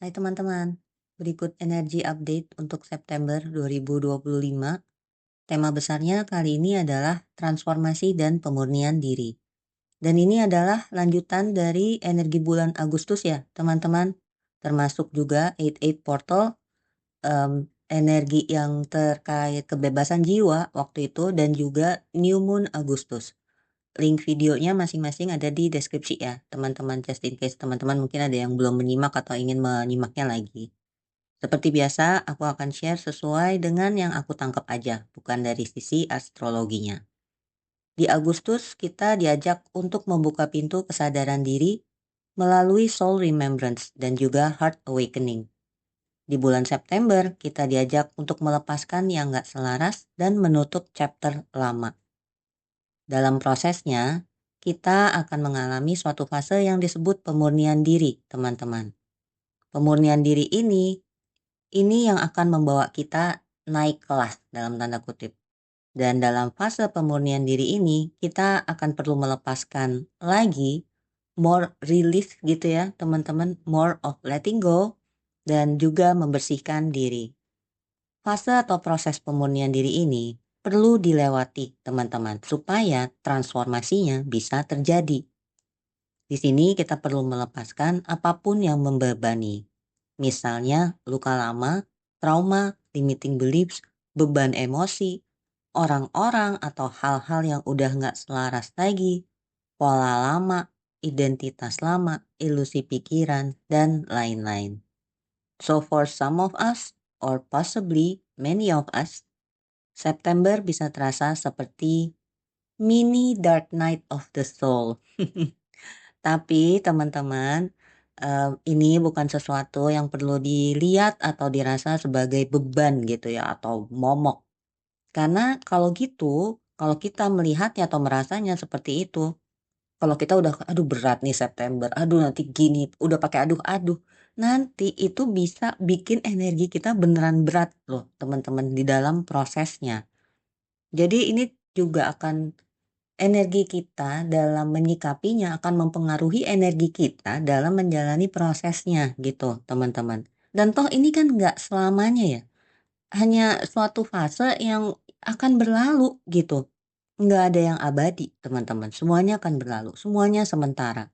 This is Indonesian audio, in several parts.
Hai teman-teman, berikut energi update untuk September 2025. Tema besarnya kali ini adalah transformasi dan pemurnian diri. Dan ini adalah lanjutan dari energi bulan Agustus ya teman-teman. Termasuk juga 88 Portal, energi yang terkait kebebasan jiwa waktu itu dan juga New Moon Agustus. Link videonya masing-masing ada di deskripsi ya teman-teman, just in case teman-teman mungkin ada yang belum menyimak atau ingin menyimaknya lagi. Seperti biasa, aku akan share sesuai dengan yang aku tangkap aja, bukan dari sisi astrologinya. Di Agustus, kita diajak untuk membuka pintu kesadaran diri melalui soul remembrance dan juga heart awakening. Di bulan September, kita diajak untuk melepaskan yang gak selaras dan menutup chapter lama. Dalam prosesnya, kita akan mengalami suatu fase yang disebut pemurnian diri, teman-teman. Pemurnian diri ini yang akan membawa kita naik kelas dalam tanda kutip. Dan dalam fase pemurnian diri ini, kita akan perlu melepaskan lagi, more release gitu ya teman-teman, more of letting go, dan juga membersihkan diri. Fase atau proses pemurnian diri ini perlu dilewati teman-teman, supaya transformasinya bisa terjadi. Di sini kita perlu melepaskan apapun yang membebani. Misalnya luka lama, trauma, limiting beliefs, beban emosi, orang-orang atau hal-hal yang udah gak selaras lagi, pola lama, identitas lama, ilusi pikiran, dan lain-lain. So for some of us, or possibly many of us, September bisa terasa seperti mini dark night of the soul. Tapi teman-teman, ini bukan sesuatu yang perlu dilihat atau dirasa sebagai beban gitu ya atau momok. Karena kalau gitu, kalau kita melihatnya atau merasanya seperti itu, kalau kita udah aduh berat nih September, aduh nanti gini, udah pakai aduh-aduh, nanti itu bisa bikin energi kita beneran berat loh teman-teman di dalam prosesnya. Jadi ini juga akan energi kita dalam menyikapinya akan mempengaruhi energi kita dalam menjalani prosesnya gitu teman-teman. Dan toh ini kan nggak selamanya ya, hanya suatu fase yang akan berlalu gitu. Nggak ada yang abadi teman-teman, semuanya akan berlalu, semuanya sementara.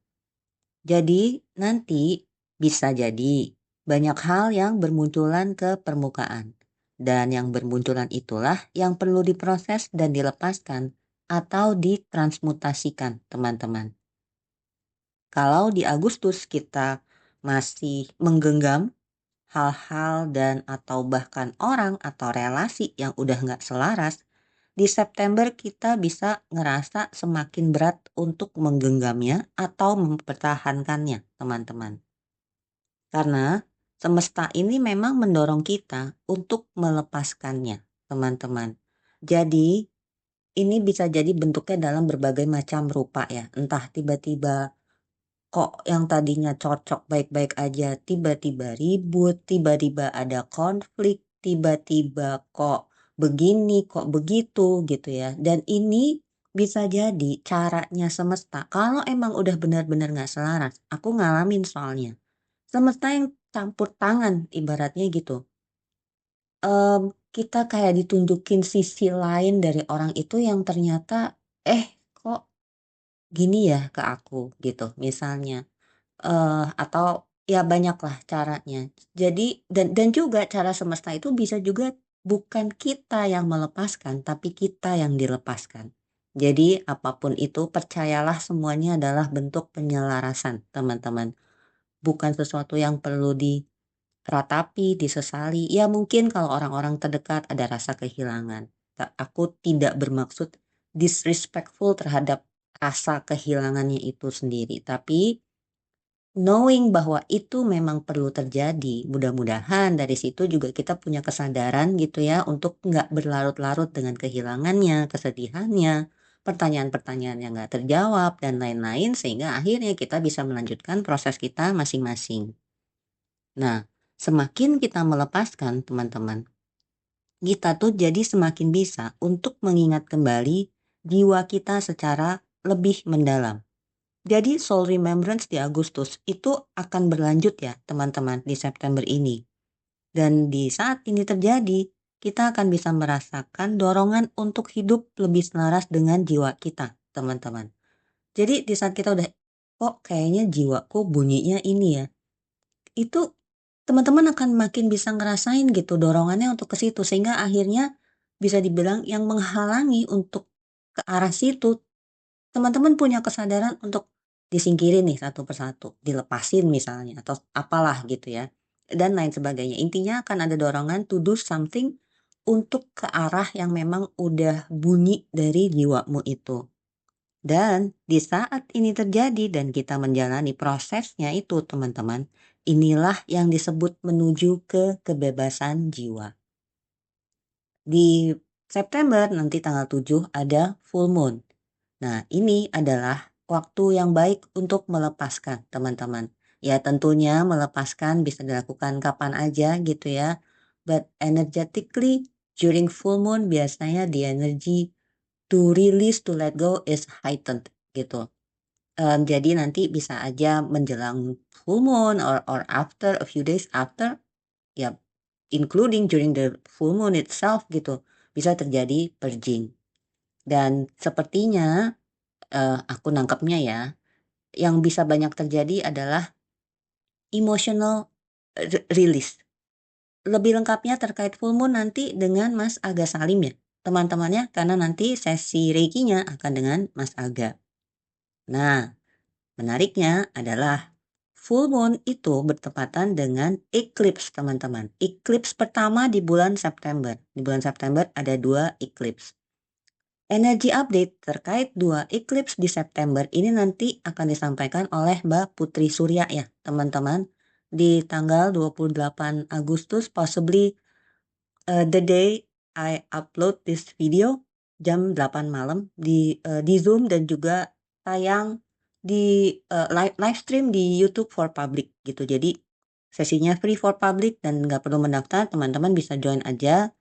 Jadi nanti bisa jadi banyak hal yang bermunculan ke permukaan. Dan yang bermunculan itulah yang perlu diproses dan dilepaskan atau ditransmutasikan teman-teman. Kalau di Agustus kita masih menggenggam hal-hal dan atau bahkan orang atau relasi yang udah gak selaras, di September kita bisa ngerasa semakin berat untuk menggenggamnya atau mempertahankannya teman-teman. Karena semesta ini memang mendorong kita untuk melepaskannya teman-teman. Jadi ini bisa jadi bentuknya dalam berbagai macam rupa ya. Entah tiba-tiba kok yang tadinya cocok baik-baik aja tiba-tiba ribut, tiba-tiba ada konflik, tiba-tiba kok begini, kok begitu gitu ya. Dan ini bisa jadi caranya semesta. Kalau emang udah benar-benar gak selaras, aku ngalamin soalnya. Semesta yang campur tangan ibaratnya gitu. Kita kayak ditunjukin sisi lain dari orang itu yang ternyata kok gini ya ke aku gitu misalnya. Atau ya banyaklah caranya. Jadi dan juga cara semesta itu bisa juga bukan kita yang melepaskan tapi kita yang dilepaskan. Jadi apapun itu percayalah semuanya adalah bentuk penyelarasan teman-teman. Bukan sesuatu yang perlu diratapi, disesali. Ya mungkin kalau orang-orang terdekat ada rasa kehilangan. Aku tidak bermaksud disrespectful terhadap rasa kehilangannya itu sendiri. Tapi knowing bahwa itu memang perlu terjadi. Mudah-mudahan dari situ juga kita punya kesadaran gitu ya untuk nggak berlarut-larut dengan kehilangannya, kesedihannya, pertanyaan-pertanyaan yang nggak terjawab dan lain-lain sehingga akhirnya kita bisa melanjutkan proses kita masing-masing. Nah, semakin kita melepaskan teman-teman, kita tuh jadi semakin bisa untuk mengingat kembali jiwa kita secara lebih mendalam. Jadi Soul Remembrance di Agustus itu akan berlanjut ya teman-teman di September ini. Dan di saat ini terjadi, kita akan bisa merasakan dorongan untuk hidup lebih selaras dengan jiwa kita, teman-teman. Jadi di saat kita udah, kok kayaknya jiwaku bunyinya ini ya, itu teman-teman akan makin bisa ngerasain gitu dorongannya untuk ke situ, sehingga akhirnya bisa dibilang yang menghalangi untuk ke arah situ, teman-teman punya kesadaran untuk disingkirin nih satu persatu, dilepasin misalnya atau apalah gitu ya, dan lain sebagainya. Intinya akan ada dorongan to do something untuk ke arah yang memang udah bunyi dari jiwamu itu. Dan di saat ini terjadi dan kita menjalani prosesnya itu teman-teman, inilah yang disebut menuju ke kebebasan jiwa. Di September nanti tanggal 7 ada full moon. Nah, ini adalah waktu yang baik untuk melepaskan, teman-teman. Ya, tentunya melepaskan bisa dilakukan kapan aja gitu ya. But energetically during full moon biasanya the energy to release, to let go is heightened gitu. Jadi nanti bisa aja menjelang full moon or after a few days after, ya including during the full moon itself gitu, bisa terjadi purging. Dan sepertinya aku nangkepnya ya, yang bisa banyak terjadi adalah emotional release. Lebih lengkapnya terkait full moon nanti dengan Mas Aga Salim ya, teman-temannya, karena nanti sesi reikinya akan dengan Mas Aga. Nah, menariknya adalah full moon itu bertepatan dengan eclipse teman-teman. Eclipse pertama di bulan September. Di bulan September ada 2 eclipse. Energi update terkait 2 eclipse di September ini nanti akan disampaikan oleh Mbak Putri Surya ya teman-teman. Di tanggal 28 Agustus possibly the day I upload this video jam 8 malam di Zoom dan juga tayang di live stream di YouTube for public gitu. Jadi sesinya free for public dan nggak perlu mendaftar, teman-teman bisa join aja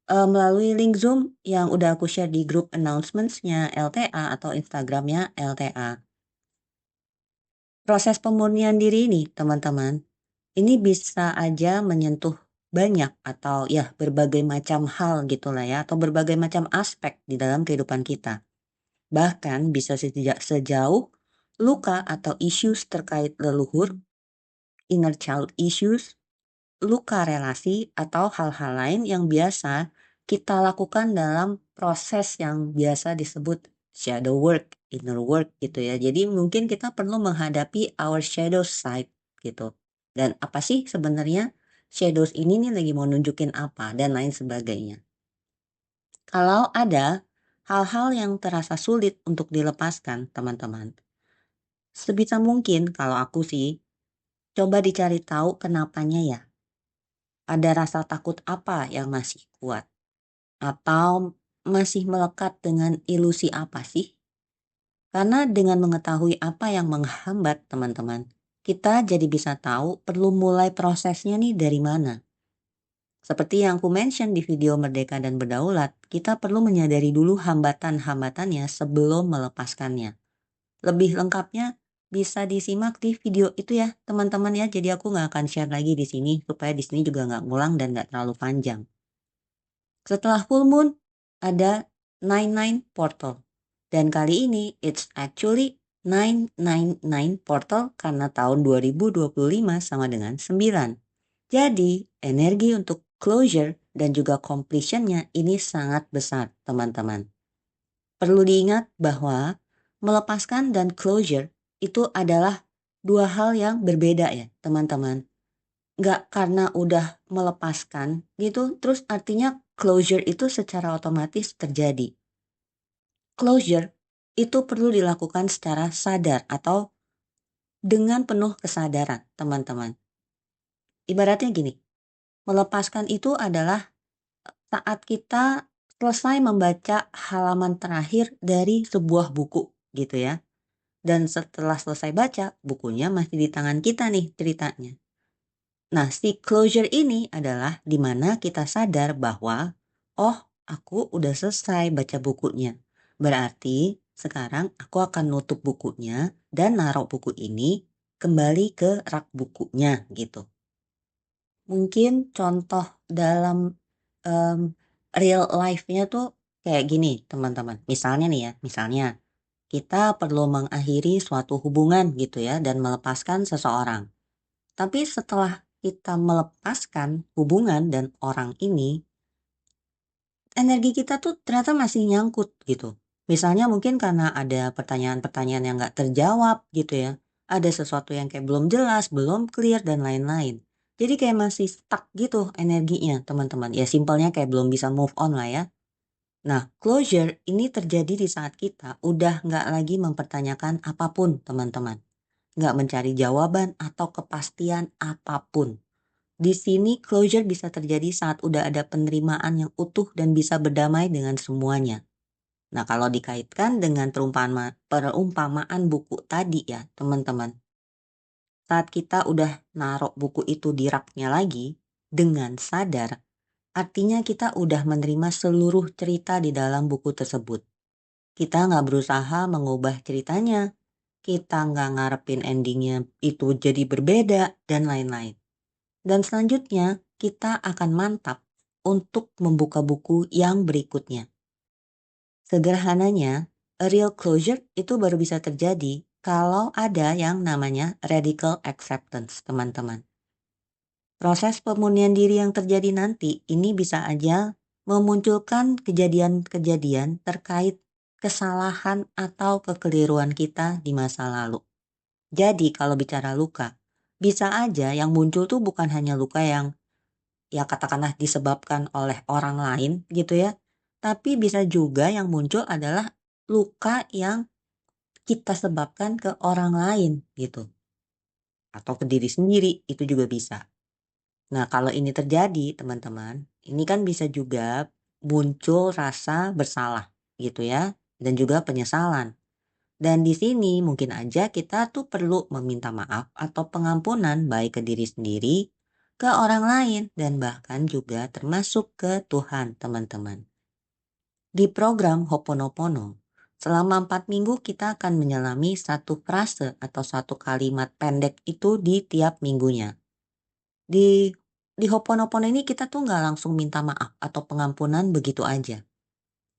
melalui link Zoom yang udah aku share di grup announcements-nya LTA atau Instagram-nya LTA. Proses pemurnian diri ini teman-teman, ini bisa aja menyentuh banyak atau ya berbagai macam hal gitulah ya, atau berbagai macam aspek di dalam kehidupan kita. Bahkan bisa sejauh luka atau issues terkait leluhur, inner child issues, luka relasi, atau hal-hal lain yang biasa kita lakukan dalam proses yang biasa disebut shadow work, inner work gitu ya. Jadi mungkin kita perlu menghadapi our shadow side gitu. Dan apa sih sebenarnya shadows ini nih lagi mau nunjukin apa dan lain sebagainya. Kalau ada hal-hal yang terasa sulit untuk dilepaskan teman-teman, sebisa mungkin kalau aku sih coba dicari tahu kenapanya ya. Ada rasa takut apa yang masih kuat? Atau masih melekat dengan ilusi apa sih? Karena dengan mengetahui apa yang menghambat teman-teman, kita jadi bisa tahu perlu mulai prosesnya nih dari mana. Seperti yang aku mention di video Merdeka dan Berdaulat, kita perlu menyadari dulu hambatan-hambatannya sebelum melepaskannya. Lebih lengkapnya bisa disimak di video itu ya teman-teman ya. Jadi aku nggak akan share lagi di sini supaya di sini juga nggak ngulang dan nggak terlalu panjang. Setelah full moon ada 99 portal. Dan kali ini it's actually 999 portal karena tahun 2025 sama dengan 9. Jadi energi untuk closure dan juga completionnya ini sangat besar teman-teman. Perlu diingat bahwa melepaskan dan closure itu adalah dua hal yang berbeda ya teman-teman. Nggak karena udah melepaskan gitu terus artinya closure itu secara otomatis terjadi. Closure itu perlu dilakukan secara sadar atau dengan penuh kesadaran teman-teman. Ibaratnya gini, melepaskan itu adalah saat kita selesai membaca halaman terakhir dari sebuah buku gitu ya. Dan setelah selesai baca, bukunya masih di tangan kita nih ceritanya. Nah, si closure ini adalah di mana kita sadar bahwa, oh, aku udah selesai baca bukunya. Berarti Sekarang aku akan nutup bukunya dan naruh buku ini kembali ke rak bukunya gitu. Mungkin contoh dalam, mmm, real life-nya tuh kayak gini teman-teman, misalnya nih ya, misalnya kita perlu mengakhiri suatu hubungan gitu ya dan melepaskan seseorang. Tapi setelah kita melepaskan hubungan dan orang ini, energi kita tuh ternyata masih nyangkut gitu. Misalnya mungkin karena ada pertanyaan-pertanyaan yang nggak terjawab gitu ya. Ada sesuatu yang kayak belum jelas, belum clear dan lain-lain. Jadi kayak masih stuck gitu energinya teman-teman. Ya simpelnya kayak belum bisa move on lah ya. Nah, closure ini terjadi di saat kita udah nggak lagi mempertanyakan apapun teman-teman. Nggak mencari jawaban atau kepastian apapun. Di sini closure bisa terjadi saat udah ada penerimaan yang utuh dan bisa berdamai dengan semuanya. Nah, kalau dikaitkan dengan perumpamaan buku tadi ya, teman-teman. Saat kita udah naruh buku itu di raknya lagi dengan sadar, artinya kita udah menerima seluruh cerita di dalam buku tersebut. Kita nggak berusaha mengubah ceritanya, kita nggak ngarepin endingnya itu jadi berbeda, dan lain-lain. Dan selanjutnya, kita akan mantap untuk membuka buku yang berikutnya. Sederhananya, a real closure itu baru bisa terjadi kalau ada yang namanya radical acceptance, teman-teman. Proses pemurnian diri yang terjadi nanti ini bisa aja memunculkan kejadian-kejadian terkait kesalahan atau kekeliruan kita di masa lalu. Jadi kalau bicara luka, bisa aja yang muncul tuh bukan hanya luka yang ya katakanlah disebabkan oleh orang lain gitu ya. Tapi bisa juga yang muncul adalah luka yang kita sebabkan ke orang lain gitu. Atau ke diri sendiri, itu juga bisa. Nah kalau ini terjadi teman-teman, ini kan bisa juga muncul rasa bersalah gitu ya. Dan juga penyesalan. Dan di sini mungkin aja kita tuh perlu meminta maaf atau pengampunan baik ke diri sendiri, ke orang lain, dan bahkan juga termasuk ke Tuhan, teman-teman. Di program Hoponopono, selama 4 minggu kita akan menyelami satu frase atau satu kalimat pendek itu di tiap minggunya. Di Hoponopono ini kita tuh nggak langsung minta maaf atau pengampunan begitu aja.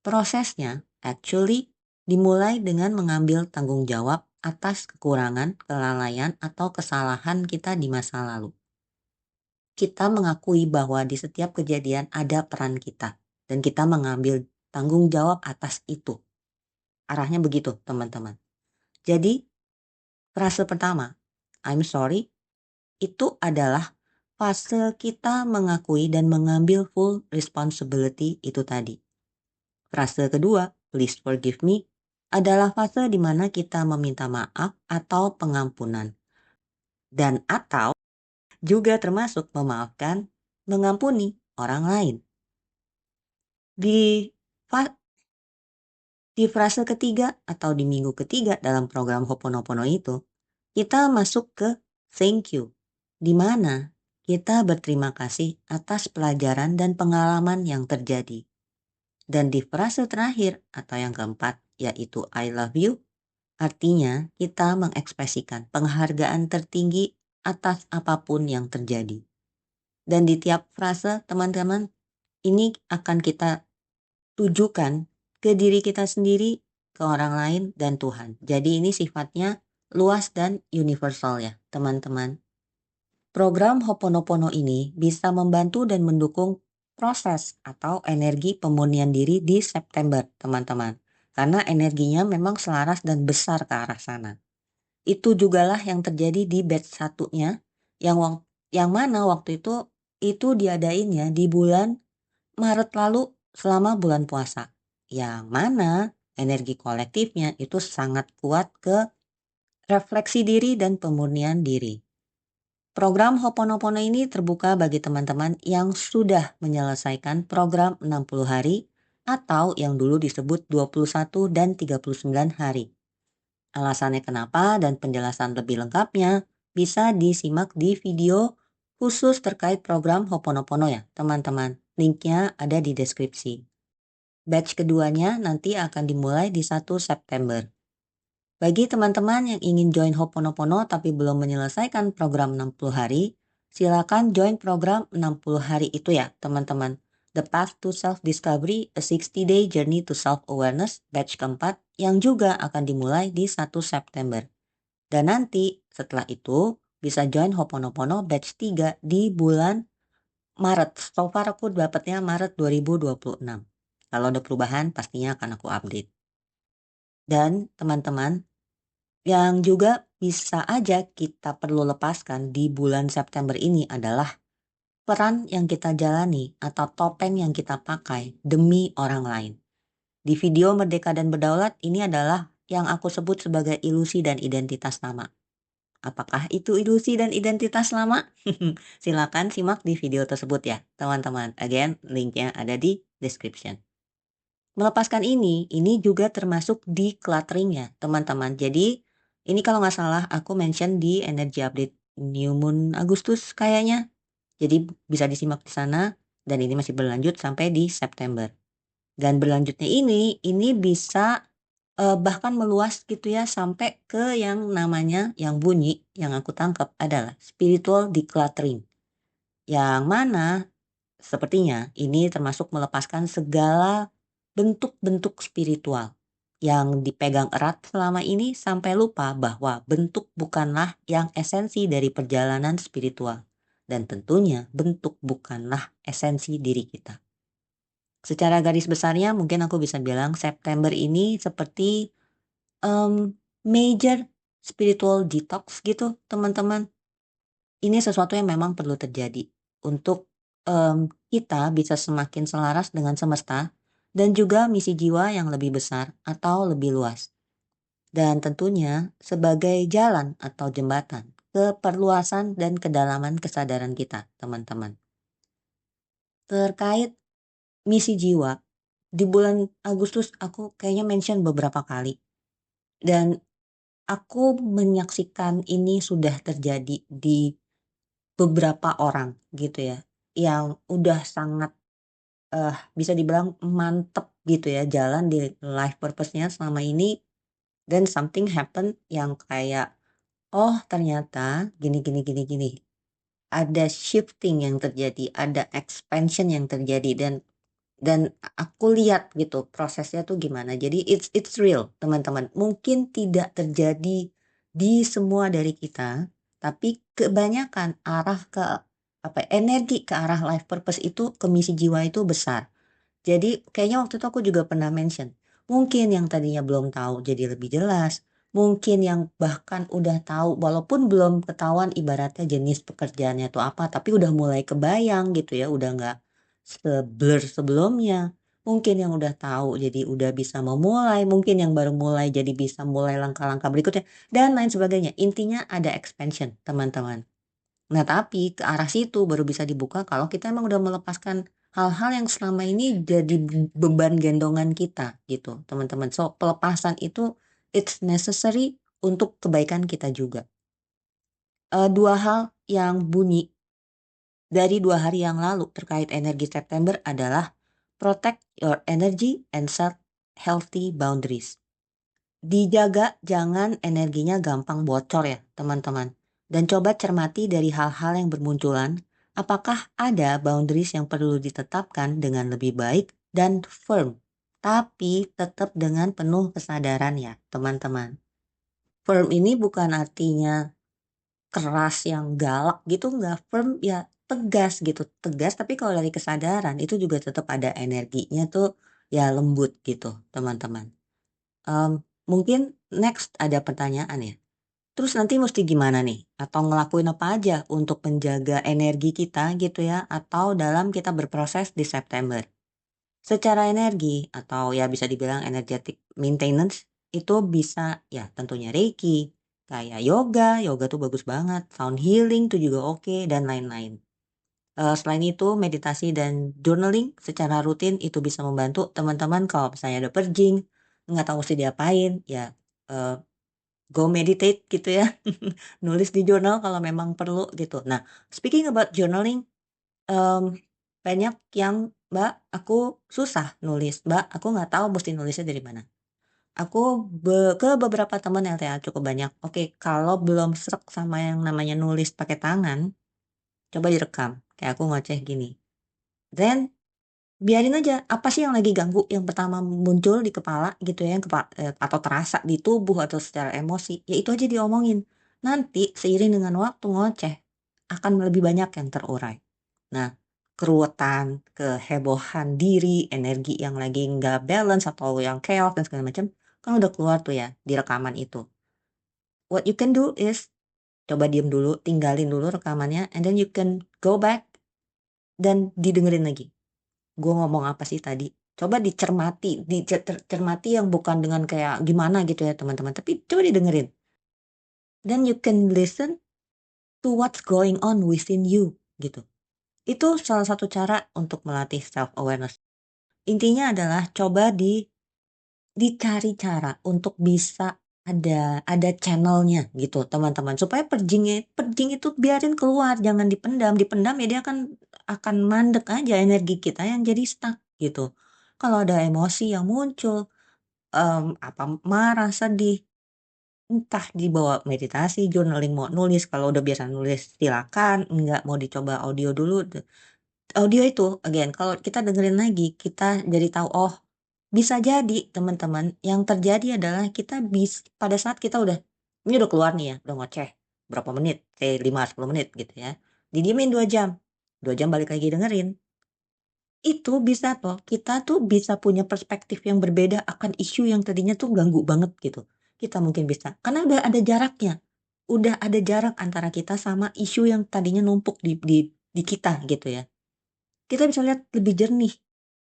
Prosesnya actually dimulai dengan mengambil tanggung jawab atas kekurangan, kelalaian, atau kesalahan kita di masa lalu. Kita mengakui bahwa di setiap kejadian ada peran kita dan kita mengambil tanggung jawab atas itu. Arahnya begitu, teman-teman. Jadi, frase pertama, I'm sorry, itu adalah fase kita mengakui dan mengambil full responsibility itu tadi. Frase kedua, please forgive me, adalah fase di mana kita meminta maaf atau pengampunan. Dan atau juga termasuk memaafkan, mengampuni orang lain. Di, fa- di frase ketiga atau di minggu ketiga dalam program Hoponopono itu, kita masuk ke thank you, di mana kita berterima kasih atas pelajaran dan pengalaman yang terjadi. Dan di frase terakhir atau yang keempat, yaitu I love you, artinya kita mengekspresikan penghargaan tertinggi atas apapun yang terjadi. Dan di tiap frase teman-teman, ini akan kita tujukan ke diri kita sendiri, ke orang lain, dan Tuhan. Jadi ini sifatnya luas dan universal ya teman-teman. Program Hoponopono ini bisa membantu dan mendukung proses atau energi pemurnian diri di September teman-teman. Karena energinya memang selaras dan besar ke arah sana. Itu jugalah yang terjadi di batch satunya yang mana waktu itu diadainnya di bulan Maret lalu selama bulan puasa. Yang mana energi kolektifnya itu sangat kuat ke refleksi diri dan pemurnian diri. Program Hoponopono ini terbuka bagi teman-teman yang sudah menyelesaikan program 60 hari atau yang dulu disebut 21 dan 39 hari. Alasannya kenapa dan penjelasan lebih lengkapnya bisa disimak di video khusus terkait program Hoponopono ya teman-teman. Linknya ada di deskripsi. Batch keduanya nanti akan dimulai di 1 September. Bagi teman-teman yang ingin join Ho'oponopono tapi belum menyelesaikan program 60 hari, silakan join program 60 hari itu ya teman-teman. The Path to Self-Discovery, A 60-Day Journey to Self-Awareness, batch keempat yang juga akan dimulai di 1 September. Dan nanti setelah itu bisa join Ho'oponopono batch 3 di bulan Maret. So far aku dapatnya Maret 2026. Kalau ada perubahan pastinya akan aku update. Dan teman-teman, yang juga bisa aja kita perlu lepaskan di bulan September ini adalah peran yang kita jalani atau topeng yang kita pakai demi orang lain. Di video Merdeka dan Berdaulat ini adalah yang aku sebut sebagai ilusi dan identitas lama. Apakah itu ilusi dan identitas lama? Silakan simak di video tersebut ya, teman-teman. Again, linknya ada di description. Melepaskan ini juga termasuk decluttering ya, teman-teman. Jadi, ini kalau nggak salah aku mention di Energy Update New Moon Agustus kayaknya. Jadi bisa disimak di sana dan ini masih berlanjut sampai di September. Dan berlanjutnya ini bisa bahkan meluas gitu ya sampai ke yang namanya yang bunyi yang aku tangkap adalah spiritual decluttering. Yang mana sepertinya ini termasuk melepaskan segala bentuk-bentuk spiritual yang dipegang erat selama ini sampai lupa bahwa bentuk bukanlah yang esensi dari perjalanan spiritual. Dan tentunya bentuk bukanlah esensi diri kita. Secara garis besarnya mungkin aku bisa bilang September ini seperti major spiritual detox gitu teman-teman. Ini sesuatu yang memang perlu terjadi untuk kita bisa semakin selaras dengan semesta dan juga misi jiwa yang lebih besar atau lebih luas. Dan tentunya sebagai jalan atau jembatan ke perluasan dan kedalaman kesadaran kita, teman-teman. Terkait misi jiwa, di bulan Agustus aku kayaknya mention beberapa kali. Dan aku menyaksikan ini sudah terjadi di beberapa orang gitu ya, yang udah sangat bisa dibilang mantep gitu ya jalan di life purpose-nya selama ini dan something happen yang kayak, oh ternyata gini gini gini gini. Ada shifting yang terjadi, ada expansion yang terjadi dan aku lihat gitu prosesnya tuh gimana. Jadi it's real teman-teman. Mungkin tidak terjadi di semua dari kita, tapi kebanyakan arah ke energi ke arah life purpose itu ke misi jiwa itu besar. Jadi kayaknya waktu itu aku juga pernah mention, mungkin yang tadinya belum tahu jadi lebih jelas, mungkin yang bahkan udah tahu walaupun belum ketahuan ibaratnya jenis pekerjaannya itu apa, tapi udah mulai kebayang gitu ya, udah nggak seblur sebelumnya. Mungkin yang udah tahu jadi udah bisa memulai, mungkin yang baru mulai jadi bisa mulai langkah-langkah berikutnya dan lain sebagainya. Intinya ada expansion, teman-teman. Nah, tapi ke arah situ baru bisa dibuka kalau kita emang udah melepaskan hal-hal yang selama ini jadi beban gendongan kita gitu, teman-teman. So, pelepasan itu it's necessary untuk kebaikan kita juga. Dua hal yang bunyi dari 2 hari yang lalu terkait energi September adalah protect your energy and set healthy boundaries. Dijaga jangan energinya gampang bocor ya teman-teman. Dan coba cermati dari hal-hal yang bermunculan, apakah ada boundaries yang perlu ditetapkan dengan lebih baik dan firm. Tapi tetap dengan penuh kesadaran ya teman-teman. Firm ini bukan artinya keras yang galak gitu, nggak firm ya tegas gitu. Tegas tapi kalau dari kesadaran itu juga tetap ada energinya tuh ya lembut gitu teman-teman. Mungkin next ada pertanyaan ya. Terus nanti mesti gimana nih? Atau ngelakuin apa aja untuk menjaga energi kita gitu ya? Atau dalam kita berproses di September. Secara energi atau ya bisa dibilang energetic maintenance itu bisa ya tentunya Reiki, kayak yoga tuh bagus banget, sound healing tuh juga oke dan lain-lain. Selain itu meditasi dan journaling secara rutin itu bisa membantu teman-teman kalau misalnya ada purging, nggak tahu mesti diapain, ya go meditate gitu ya. Nulis di jurnal kalau memang perlu gitu. Nah, speaking about journaling, banyak yang, "Mbak, aku susah nulis, Mbak, aku nggak tahu mesti nulisnya dari mana." Aku ke beberapa teman LTA cukup banyak, "Oke, kalau belum sreg sama yang namanya nulis pakai tangan, coba direkam." Kayak aku ngoceh gini, then biarin aja, apa sih yang lagi ganggu yang pertama muncul di kepala gitu ya, atau terasa di tubuh atau secara emosi, ya itu aja diomongin. Nanti seiring dengan waktu ngoceh, akan lebih banyak yang terurai. Nah, keruwetan, kehebohan diri, energi yang lagi nggak balance atau yang chaos dan segala macam, kan udah keluar tuh ya di rekaman itu. What you can do is, coba diem dulu, tinggalin dulu rekamannya, and then you can go back dan didengerin lagi. Gue ngomong apa sih tadi? Coba dicermati, cermati yang bukan dengan kayak gimana gitu ya teman-teman, tapi coba didengerin. Then you can listen to what's going on within you gitu. Itu salah satu cara untuk melatih self awareness. Intinya adalah coba dicari cara untuk bisa ada channelnya gitu teman-teman, supaya perjing itu biarin keluar, jangan dipendam. Dipendam ya dia akan mandek aja energi kita yang jadi stuck gitu. Kalau ada emosi yang muncul, apa marah, sedih, entah dibawa meditasi, journaling, mau nulis, kalau udah biasa nulis silakan, enggak mau dicoba audio dulu. Audio itu again kalau kita dengerin lagi, kita jadi tahu, oh bisa jadi teman-teman yang terjadi adalah kita pada saat kita ini udah keluar nih ya, udah ngoceh berapa menit, kayak 5-10 menit gitu ya, didiemin 2 jam, 2 jam balik lagi dengerin. Itu bisa toh, kita tuh bisa punya perspektif yang berbeda akan isu yang tadinya tuh ganggu banget gitu. Kita mungkin bisa, karena udah ada jarak antara kita sama isu yang tadinya numpuk di kita gitu ya. Kita bisa lihat lebih jernih.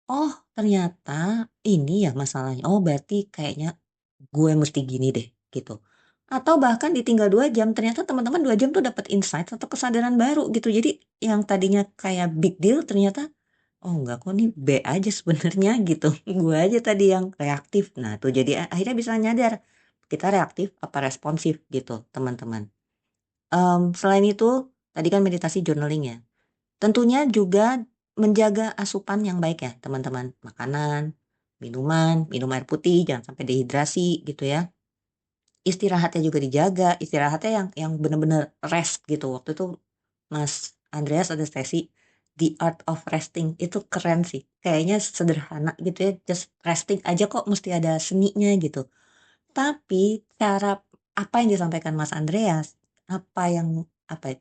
Oh, ternyata ini ya masalahnya. Oh, berarti kayaknya gue mesti gini deh, gitu. Atau bahkan ditinggal 2 jam, ternyata teman-teman 2 jam tuh dapat insight atau kesadaran baru gitu. Jadi yang tadinya kayak big deal ternyata, oh enggak kok nih B aja sebenarnya gitu. Gue aja tadi yang reaktif. Nah, tuh jadi akhirnya bisa nyadar kita reaktif apa responsif gitu, teman-teman. Selain itu, tadi kan meditasi journaling ya. Tentunya juga menjaga asupan yang baik ya teman-teman, makanan, minuman, minum air putih, jangan sampai dehidrasi gitu ya. Istirahatnya juga dijaga, istirahatnya yang benar-benar rest gitu. Waktu itu Mas Andreas ada sesi The Art of Resting, itu keren sih. Kayaknya sederhana gitu ya, just resting aja kok mesti ada seninya gitu. Tapi cara apa yang disampaikan Mas Andreas,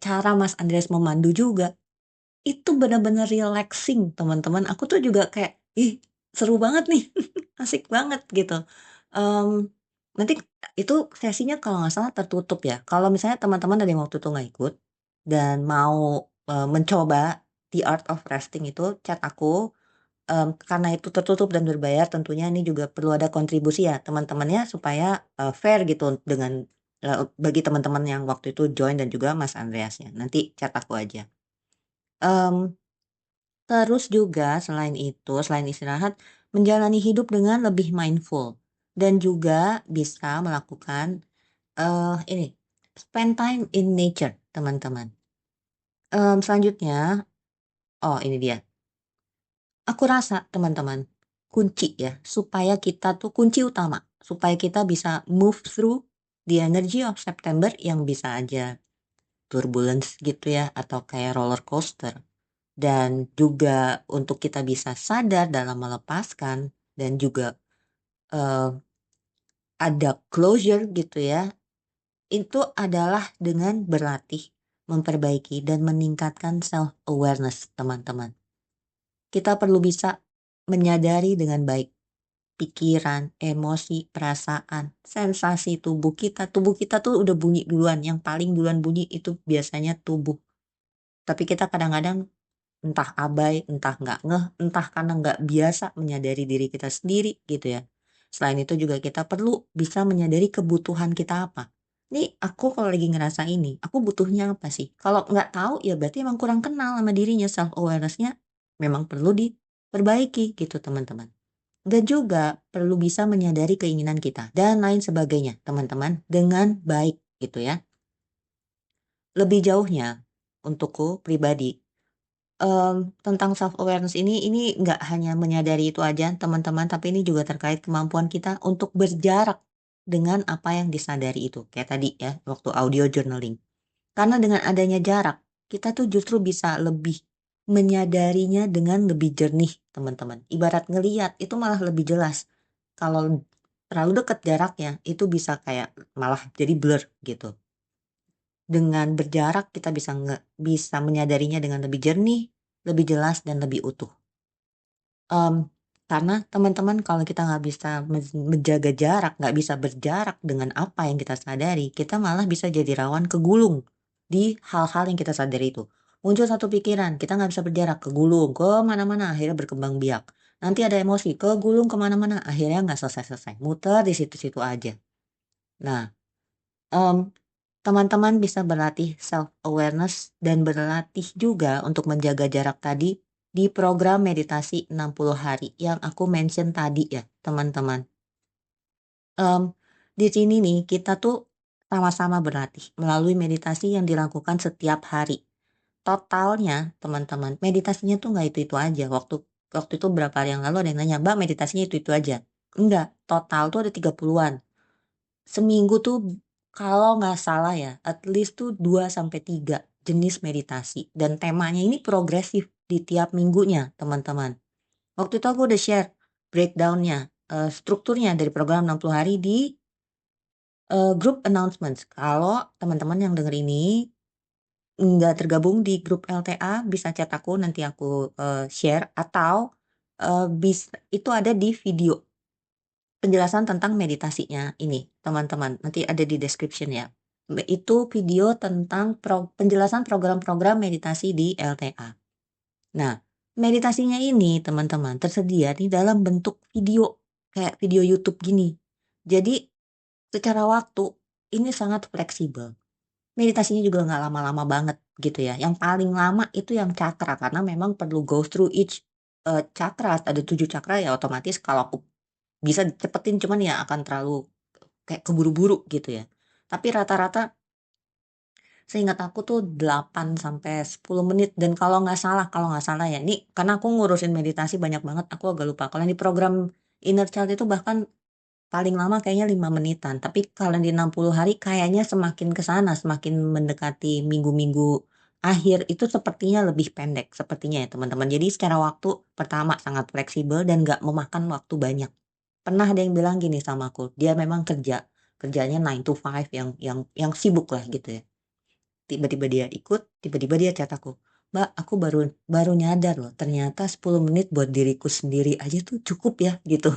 cara Mas Andreas memandu juga itu benar-benar relaxing teman-teman, aku tuh juga kayak, "Ih, seru banget nih, asik banget," gitu. Mmm, Nanti itu sesinya kalau nggak salah tertutup ya, kalau misalnya teman-teman ada yang waktu itu nggak ikut dan mau, mencoba The Art of Resting itu chat aku, karena itu tertutup dan berbayar tentunya ini juga perlu ada kontribusi ya teman-temannya supaya, fair gitu dengan, bagi teman-teman yang waktu itu join dan juga Mas Andreasnya, nanti chat aku aja. Mmm Terus juga selain itu, selain istirahat, menjalani hidup dengan lebih mindful dan juga bisa melakukan, ini, spend time in nature, teman-teman. Selanjutnya, oh ini dia, aku rasa teman-teman, kunci ya, supaya kita tuh kunci utama, supaya kita bisa move through the energy of September yang bisa aja turbulence gitu ya, atau kayak roller coaster. Dan juga untuk kita bisa sadar dalam melepaskan dan juga, eee, ada closure gitu ya, itu adalah dengan berlatih, memperbaiki dan meningkatkan self awareness teman-teman. Kita perlu bisa menyadari dengan baik pikiran, emosi, perasaan, sensasi tubuh kita. Tubuh kita tuh udah bunyi duluan, yang paling duluan bunyi itu biasanya tubuh. Tapi kita kadang-kadang entah abai, entah nggak ngeh, entah karena nggak biasa menyadari diri kita sendiri gitu ya. Selain itu juga kita perlu bisa menyadari kebutuhan kita apa. Nih aku kalau lagi ngerasa ini, aku butuhnya apa sih? Kalau nggak tahu ya berarti emang kurang kenal sama dirinya, self awareness-nya memang perlu diperbaiki gitu teman-teman. Dan juga perlu bisa menyadari keinginan kita dan lain sebagainya teman-teman dengan baik gitu ya. Lebih jauhnya untukku pribadi, Tentang self awareness ini nggak hanya menyadari itu aja teman-teman, tapi ini juga terkait kemampuan kita untuk berjarak dengan apa yang disadari itu, kayak tadi ya waktu audio journaling. Karena dengan adanya jarak, kita tuh justru bisa lebih menyadarinya dengan lebih jernih, teman-teman. Ibarat ngeliat itu malah lebih jelas. Kalau terlalu dekat jaraknya, itu bisa kayak malah jadi blur gitu. Dengan berjarak kita bisa menyadarinya dengan lebih jernih, lebih jelas dan lebih utuh. Karena teman-teman kalau kita nggak bisa menjaga jarak, nggak bisa berjarak dengan apa yang kita sadari, kita malah bisa jadi rawan kegulung di hal-hal yang kita sadari itu. Muncul satu pikiran, kita nggak bisa berjarak, kegulung ke mana-mana, akhirnya berkembang biak. Nanti ada emosi, kegulung kemana-mana, akhirnya nggak selesai-selesai, muter di situ-situ aja. Nah, em, teman-teman bisa berlatih self awareness dan berlatih juga untuk menjaga jarak tadi di program meditasi 60 hari yang aku mention tadi ya, teman-teman. Mmm, di sini nih kita tuh sama-sama berlatih melalui meditasi yang dilakukan setiap hari. Totalnya teman-teman, meditasinya tuh nggak itu-itu aja. Waktu itu berapa hari yang lalu ada yang nanya, "Mbak, meditasinya itu-itu aja?" Enggak, total tuh ada 30-an. Seminggu tuh kalau nggak salah ya, at least tuh 2 sampai 3 jenis meditasi dan temanya ini progresif di tiap minggunya, teman-teman. Waktu itu aku udah share breakdown-nya, strukturnya dari program 60 hari di, grup announcements. Kalau teman-teman yang denger ini nggak tergabung di grup LTA bisa chat aku nanti aku, share atau, itu ada di video. Penjelasan tentang meditasinya ini, teman-teman, nanti ada di description ya. Itu video tentang penjelasan program-program meditasi di LTA. Nah, meditasinya ini teman-teman tersedia di dalam bentuk video, kayak video YouTube gini. Jadi secara waktu ini sangat fleksibel. Meditasinya juga nggak lama-lama banget gitu ya. Yang paling lama itu yang cakra karena memang perlu go through each, chakra, ada 7 cakra ya otomatis kalau aku bisa cepetin cuman ya akan terlalu kayak keburu-buru gitu ya. Tapi rata-rata seingat aku tuh 8 sampai 10 menit dan kalau nggak salah ya ini karena aku ngurusin meditasi banyak banget aku agak lupa. Kalau yang di program Inner Child itu bahkan paling lama kayaknya 5 menitan. Tapi kalau yang di 60 hari kayaknya semakin ke sana, semakin mendekati minggu-minggu akhir itu sepertinya lebih pendek sepertinya ya teman-teman. Jadi secara waktu pertama sangat fleksibel dan nggak memakan waktu banyak. Pernah ada yang bilang gini sama aku, dia memang kerjanya 9 to 5 yang sibuk lah gitu ya. Tiba-tiba dia ikut, tiba-tiba dia chat aku, "Mbak, aku baru baru nyadar loh, ternyata 10 menit buat diriku sendiri aja tuh cukup ya," gitu.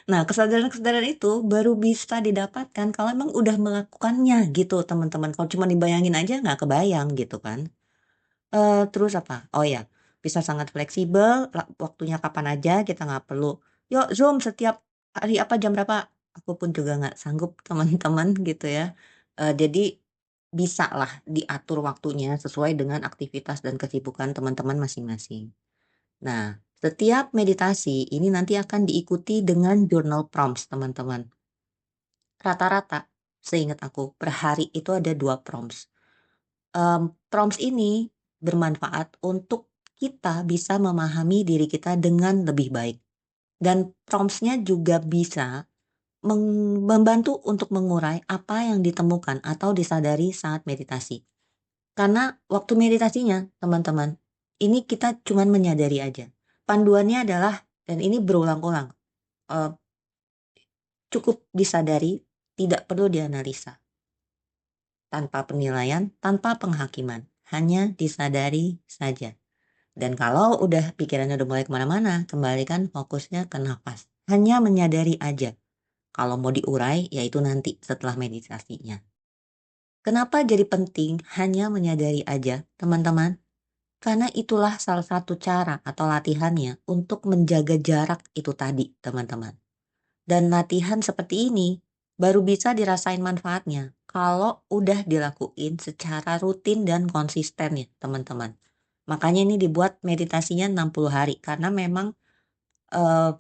Nah, kesadaran-kesadaran itu baru bisa didapatkan kalau emang udah melakukannya gitu, teman-teman. Kalau cuma dibayangin aja nggak kebayang gitu kan. Terus apa? Oh ya, bisa sangat fleksibel, waktunya kapan aja, kita nggak perlu, "Yuk Zoom setiap hari apa, jam berapa?" Aku pun juga nggak sanggup teman-teman gitu ya. Jadi bisalah diatur waktunya sesuai dengan aktivitas dan kesibukan teman-teman masing-masing. Nah, setiap meditasi ini nanti akan diikuti dengan journal prompts teman-teman. Rata-rata seingat aku per hari itu ada 2 prompts. Prompts ini bermanfaat untuk kita bisa memahami diri kita dengan lebih baik dan prompts-nya juga bisa membantu untuk mengurai apa yang ditemukan atau disadari saat meditasi. Karena waktu meditasinya teman-teman, ini kita cuman menyadari aja. Panduannya adalah dan ini berulang-ulang, eee, cukup disadari, tidak perlu dianalisa. Tanpa penilaian, tanpa penghakiman, hanya disadari saja. Dan kalau udah pikirannya udah mulai kemana-mana, kembalikan fokusnya ke nafas. Hanya menyadari aja. Kalau mau diurai, yaitu nanti setelah meditasinya. Kenapa jadi penting hanya menyadari aja, teman-teman? Karena itulah salah satu cara atau latihannya untuk menjaga jarak itu tadi, teman-teman. Dan latihan seperti ini baru bisa dirasain manfaatnya kalau udah dilakuin secara rutin dan konsisten ya, teman-teman. Makanya ini dibuat meditasinya 60 hari karena memang eh,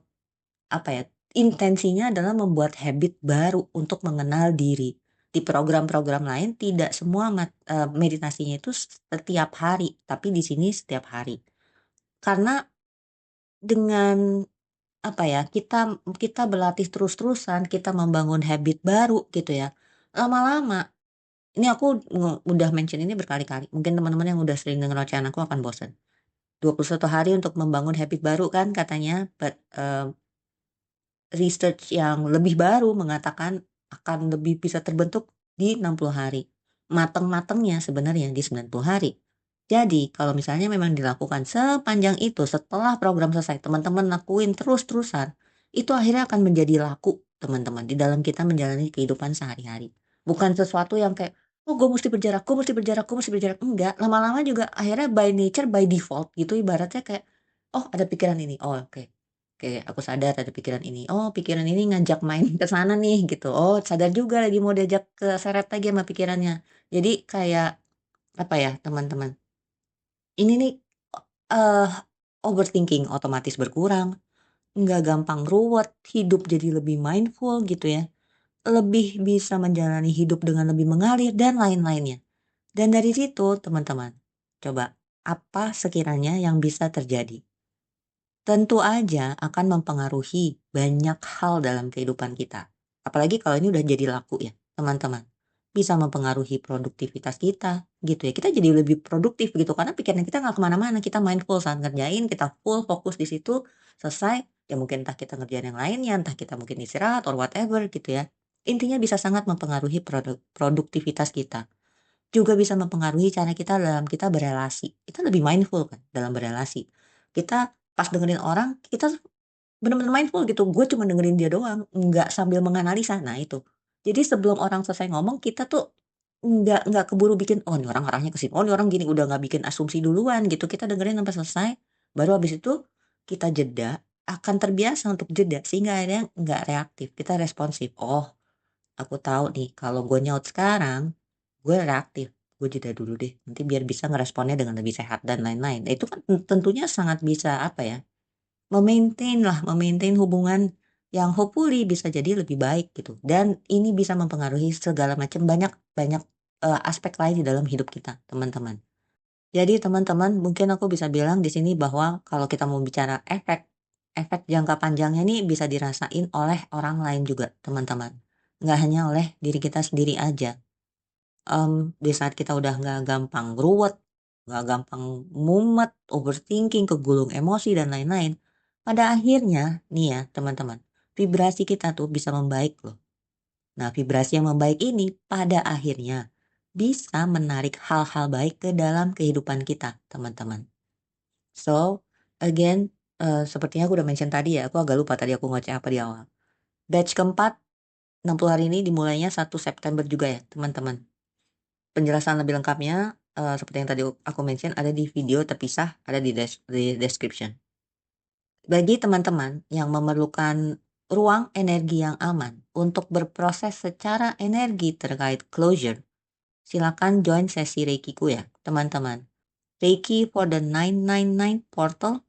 apa ya? Intensinya adalah membuat habit baru untuk mengenal diri. Di program-program lain tidak semua meditasinya itu setiap hari, tapi di sini setiap hari. Karena dengan apa ya, kita kita berlatih terus-terusan, kita membangun habit baru gitu ya, lama-lama ini aku udah mention ini berkali-kali, mungkin teman-teman yang udah sering denger ocehan aku akan bosen. 21 hari untuk membangun habit baru kan katanya, research yang lebih baru mengatakan akan lebih bisa terbentuk di 60 hari. Mateng-matengnya sebenarnya di 90 hari. Jadi kalau misalnya memang dilakukan sepanjang itu setelah program selesai, teman-teman lakuin terus-terusan, itu akhirnya akan menjadi laku teman-teman di dalam kita menjalani kehidupan sehari-hari. Bukan sesuatu yang kayak, oh gue mesti berjarak, gue mesti berjarak, gue mesti berjarak. Enggak, lama-lama juga akhirnya by nature, by default gitu ibaratnya kayak, oh ada pikiran ini, oh oke. Oke, aku sadar ada pikiran ini. Oh, pikiran ini ngajak main ke sana nih gitu. Oh, sadar juga lagi mau diajak keseret lagi sama pikirannya. Jadi kayak apa ya, teman-teman? Ini nih eh overthinking otomatis berkurang, nggak gampang ruwet, hidup jadi lebih mindful gitu ya. Lebih bisa menjalani hidup dengan lebih mengalir dan lain-lainnya. Dan dari situ, teman-teman, coba apa sekiranya yang bisa terjadi? Tentu aja akan mempengaruhi banyak hal dalam kehidupan kita. Apalagi kalau ini udah jadi laku ya, teman-teman. Bisa mempengaruhi produktivitas kita, gitu ya. Kita jadi lebih produktif gitu, karena pikiran kita nggak kemana-mana. Kita mindful saat ngerjain, kita full fokus di situ, selesai. Ya mungkin entah kita ngerjain yang lainnya, entah kita mungkin istirahat or whatever gitu ya. Intinya bisa sangat mempengaruhi produktivitas kita. Juga bisa mempengaruhi cara kita dalam kita berelasi. Kita lebih mindful kan dalam berelasi. Kita pas dengerin orang, kita bener-bener mindful gitu, gue cuma dengerin dia doang, nggak sambil menganalisa, nah itu. Jadi sebelum orang selesai ngomong, kita tuh nggak keburu bikin, "Oh ini orang arahnya ke sini, oh ini orang gini," udah nggak bikin asumsi duluan gitu, kita dengerin sampai selesai, baru habis itu kita jeda, akan terbiasa untuk jeda, sehingga akhirnya nggak reaktif, kita responsif. "Oh, aku tahu nih kalau gue nyaut sekarang, gue reaktif, gue jeda dulu deh, nanti biar bisa ngeresponnya dengan lebih sehat," dan lain-lain. Nah itu kan tentunya sangat bisa apa ya, memaintain hubungan yang hopefully bisa jadi lebih baik gitu, dan ini bisa mempengaruhi segala macam banyak banyak, aspek lain di dalam hidup kita, teman-teman. Jadi teman-teman mungkin aku bisa bilang di sini bahwa kalau kita mau bicara efek, efek jangka panjangnya nih bisa dirasain oleh orang lain juga, teman-teman. Nggak hanya oleh diri kita sendiri aja. Di saat kita udah nggak gampang ruwet, nggak gampang mumet, overthinking, kegulung emosi dan lain-lain, pada akhirnya nih ya teman-teman, vibrasi kita tuh bisa membaik loh. Nah, vibrasi yang membaik ini pada akhirnya bisa menarik hal-hal baik ke dalam kehidupan kita, teman-teman. So, again, sepertinya aku udah mention tadi ya, aku agak lupa tadi aku ngoceh apa di awal. Batch keempat, 60 hari ini dimulainya 1 September juga ya, teman-teman. Penjelasan lebih lengkapnya, seperti yang tadi aku mention ada di video terpisah, ada di description. Bagi teman-teman yang memerlukan ruang energi yang aman untuk berproses secara energi terkait closure, silakan join sesi Reikiku ya, teman-teman. Reiki for the 999 Portal,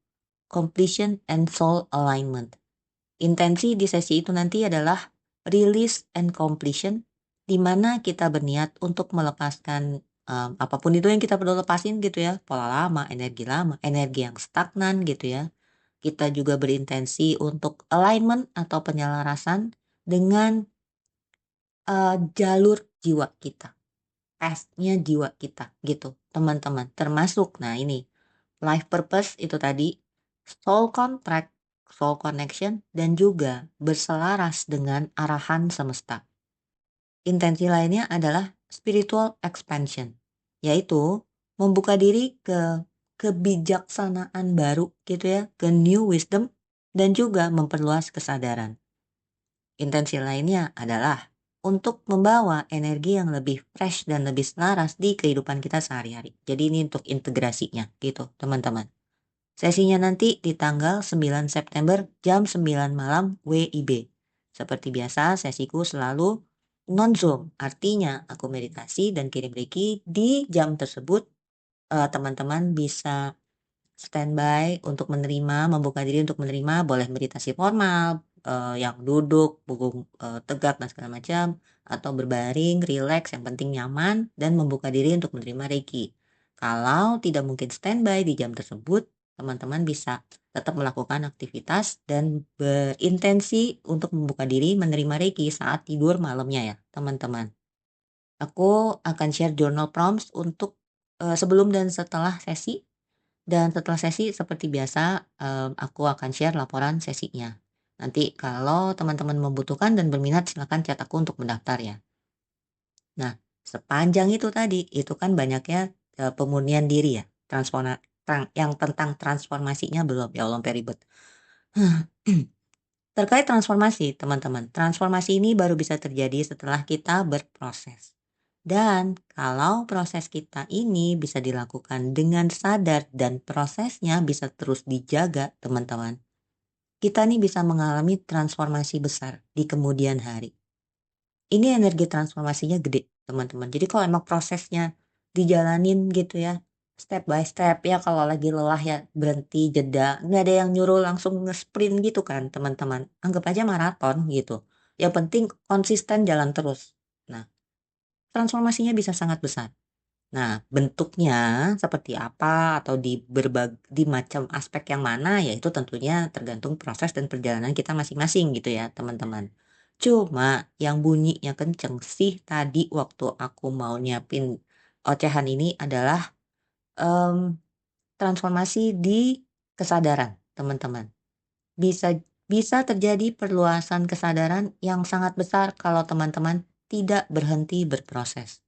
Completion and Soul Alignment. Intensi di sesi itu nanti adalah release and completion, di mana kita berniat untuk melepaskan apapun itu yang kita perlu lepasin gitu ya, pola lama, energi yang stagnan gitu ya. Kita juga berintensi untuk alignment atau penyelarasan dengan jalur jiwa kita, path-nya jiwa kita gitu, teman-teman. Termasuk, nah ini, life purpose itu tadi, soul contract, soul connection, dan juga berselaras dengan arahan semesta. Intensi lainnya adalah spiritual expansion, yaitu membuka diri ke kebijaksanaan baru gitu ya, ke new wisdom, dan juga memperluas kesadaran. Intensi lainnya adalah untuk membawa energi yang lebih fresh dan lebih selaras di kehidupan kita sehari-hari. Jadi ini untuk integrasinya gitu, teman-teman. Sesinya nanti di tanggal 9 September jam 9 malam WIB. Seperti biasa, sesiku selalu non-Zoom. Artinya aku meditasi dan kirim reiki di jam tersebut. Teman-teman bisa standby untuk menerima, membuka diri untuk menerima, boleh meditasi formal, yang duduk, punggung, tegak dan segala macam, atau berbaring, rileks, yang penting nyaman dan membuka diri untuk menerima Reiki. Kalau tidak mungkin standby di jam tersebut, teman-teman bisa tetap melakukan aktivitas dan berintensi untuk membuka diri menerima Reiki saat tidur malamnya ya, teman-teman. Aku akan share journal prompts untuk, sebelum dan setelah sesi, dan setelah sesi seperti biasa, aku akan share laporan sesinya. Nanti kalau teman-teman membutuhkan dan berminat silakan chat aku untuk mendaftar ya. Nah, sepanjang itu tadi, itu kan banyaknya, pemurnian diri ya, yang tentang transformasinya belum, ya Allah sampai ribet. Terkait transformasi, teman-teman, transformasi ini baru bisa terjadi setelah kita berproses. Dan kalau proses kita ini bisa dilakukan dengan sadar dan prosesnya bisa terus dijaga, teman-teman, kita nih bisa mengalami transformasi besar di kemudian hari. Ini energi transformasinya gede, teman-teman. Jadi kalau emang prosesnya dijalanin gitu ya, step by step ya, kalau lagi lelah ya berhenti, jeda, nggak ada yang nyuruh langsung nge-sprint gitu kan, teman-teman. Anggap aja maraton gitu. Yang penting konsisten jalan terus. Nah, transformasinya bisa sangat besar. Nah, bentuknya seperti apa atau di macam aspek yang mana, ya itu tentunya tergantung proses dan perjalanan kita masing-masing gitu ya, teman-teman. Cuma yang bunyinya kenceng sih tadi waktu aku mau nyiapin ocehan ini adalah, mmm, transformasi di kesadaran, teman-teman. Bisa bisa terjadi perluasan kesadaran yang sangat besar kalau teman-teman tidak berhenti berproses.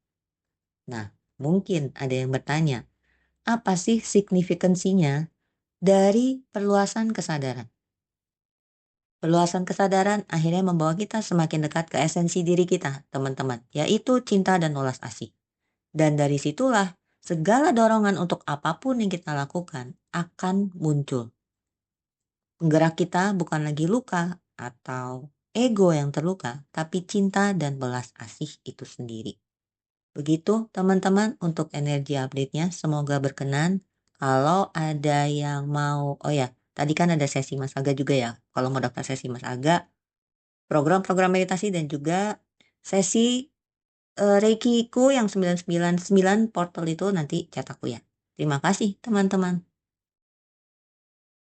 Nah, mungkin ada yang bertanya, apa sih signifikansinya dari perluasan kesadaran? Perluasan kesadaran akhirnya membawa kita semakin dekat ke esensi diri kita, teman-teman, yaitu cinta dan welas asih. Dan dari situlah segala dorongan untuk apapun yang kita lakukan akan muncul. Penggerak kita bukan lagi luka atau ego yang terluka, tapi cinta dan belas asih itu sendiri. Begitu teman-teman untuk energi update-nya, semoga berkenan. Kalau ada yang mau, oh ya, tadi kan ada sesi Mas Aga juga ya. Kalau mau daftar sesi Mas Aga, program-program meditasi dan juga sesi Reikiku yang 999 portal itu nanti chat aku ya. Terima kasih teman-teman.